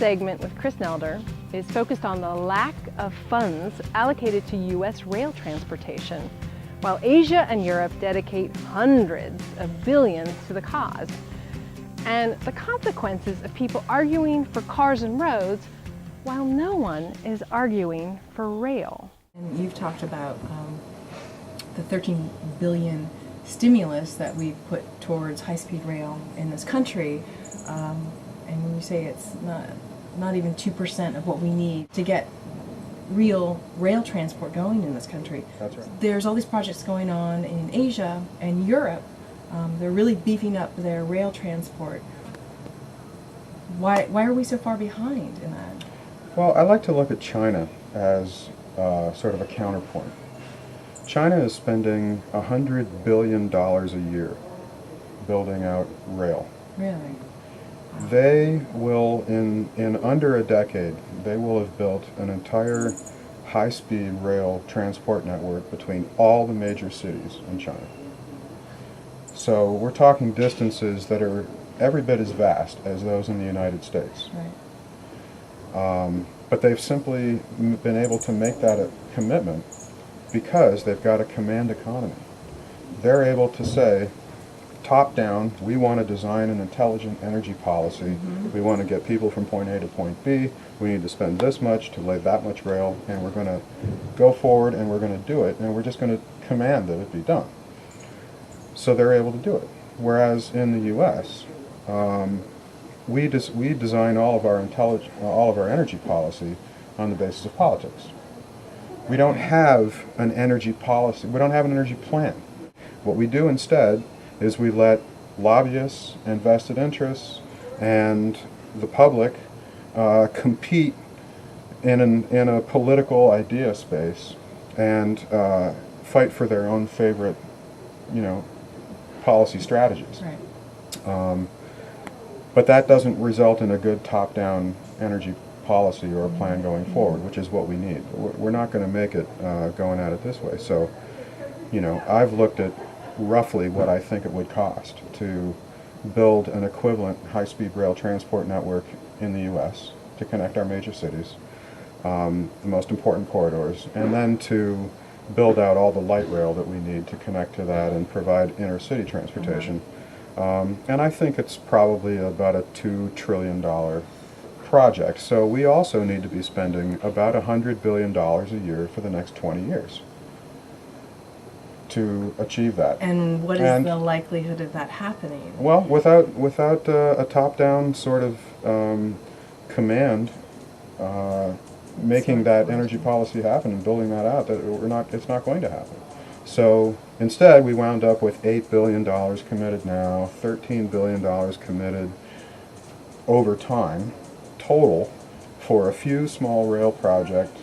segment with Chris Nelder is focused on the lack of funds allocated to U.S. rail transportation, while Asia and Europe dedicate hundreds of billions to the cause, and the consequences of people arguing for cars and roads while no one is arguing for rail. And you've talked about the 13 billion stimulus that we put towards high-speed rail in this country, and when you say it's not even 2% of what we need to get real rail transport going in this country. That's right. There's all these projects going on in Asia and Europe. They're really beefing up their rail transport. Why are we so far behind in that? Well, I like to look at China as sort of a counterpoint. China is spending $100 billion a year building out rail. Really? They will, in under a decade, they will have built an entire high-speed rail transport network between all the major cities in China. So we're talking distances that are every bit as vast as those in the United States. Right. But they've simply been able to make that a commitment because they've got a command economy. They're able to say, top down, we want to design an intelligent energy policy. Mm-hmm. We want to get people from point A to point B. We need to spend this much to lay that much rail, and we're going to go forward and we're going to do it, and we're just going to command that it be done. So they're able to do it. Whereas in the U.S., we design all of our energy policy on the basis of politics. We don't have an energy policy. We don't have an energy plan. What we do instead is we let lobbyists and vested interests and the public compete in a political idea space and fight for their own favorite, policy strategies. Right. But that doesn't result in a good top-down energy policy or a plan going forward, which is what we need. We're not going to make it going at it this way. So, I've looked at roughly what I think it would cost to build an equivalent high-speed rail transport network in the U.S. to connect our major cities, the most important corridors, and then to build out all the light rail that we need to connect to that and provide inner-city transportation. And I think it's probably about a $2 trillion project. So we also need to be spending about $100 billion a year for the next 20 years to achieve that. And what is the likelihood of that happening? Well, without a top-down sort of command making that energy policy happen and building that out, it's not going to happen. So instead, we wound up with $8 billion committed now, $13 billion committed over time, total, for a few small rail project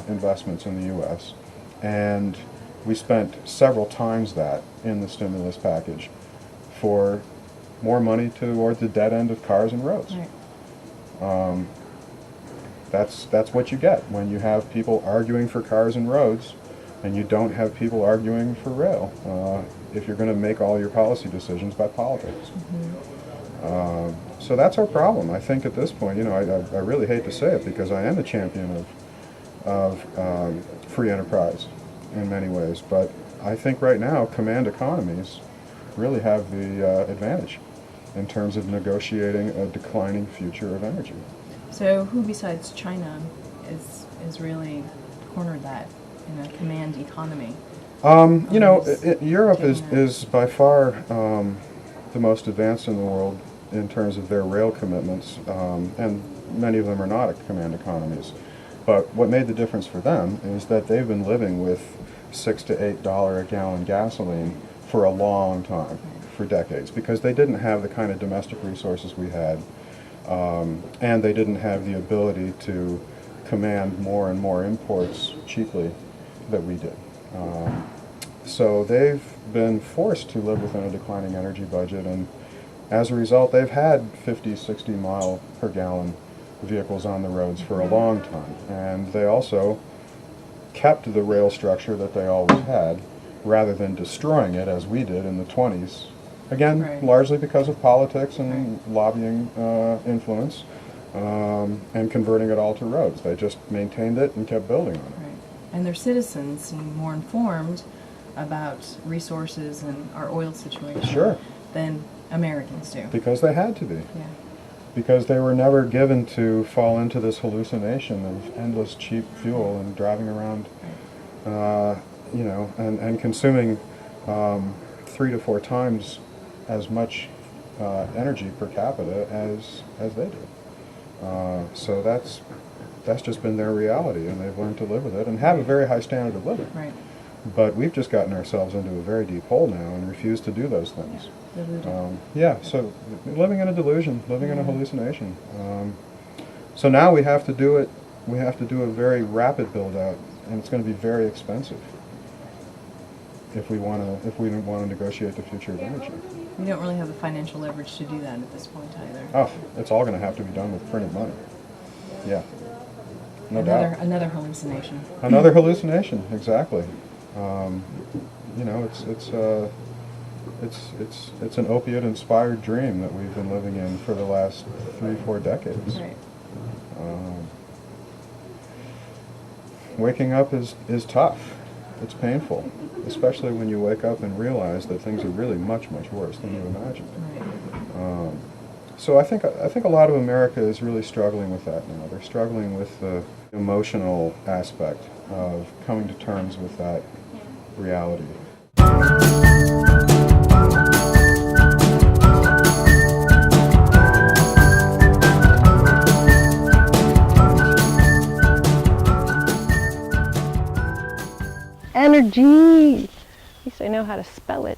investments in the U.S. And we spent several times that in the stimulus package for more money toward the dead end of cars and roads. Right. That's what you get when you have people arguing for cars and roads and you don't have people arguing for rail if you're going to make all your policy decisions by politics. Mm-hmm. So that's our problem. I think at this point, I really hate to say it because I am a champion of free enterprise in many ways, but I think right now command economies really have the advantage in terms of negotiating a declining future of energy. So who besides China is really cornered that in a command economy? Europe is by far the most advanced in the world in terms of their rail commitments, and many of them are not command economies. But what made the difference for them is that they've been living with $6 to $8 a gallon gasoline for a long time, for decades, because they didn't have the kind of domestic resources we had, and they didn't have the ability to command more and more imports cheaply that we did. So they've been forced to live within a declining energy budget, and as a result, they've had 50, 60 mile per gallon vehicles on the roads for a long time. And they also kept the rail structure that they always had, rather than destroying it as we did in the 20s. Again, Right. largely because of politics and lobbying influence. and converting it all to roads. They just maintained it and kept building on it. Right. And their citizens seem more informed about resources and our oil situation Sure. than Americans do. Because they had to be. Yeah. Because they were never given to fall into this hallucination of endless cheap fuel and driving around, you know, and consuming 3 to 4 times as much energy per capita as they do. So that's just been their reality, and they've learned to live with it and have a very high standard of living. Right. But we've just gotten ourselves into a very deep hole now and refuse to do those things. Deluded. Yeah, so living in a delusion, living in a hallucination. So now we have to do it. We have to do a very rapid build out, and it's going to be very expensive if we want to negotiate the future of energy. We don't really have the financial leverage to do that at this point either. Oh, it's all going to have to be done with printed money. Yeah, no doubt. Another hallucination. Another hallucination, exactly. You know, it's an opiate-inspired dream that we've been living in for the last 3-4 decades. Right. Waking up is tough. It's painful, especially when you wake up and realize that things are really much, much worse than you imagined. Right. So I think a lot of America is really struggling with that now. They're struggling with the emotional aspect of coming to terms with that reality. Energy! At least I know how to spell it.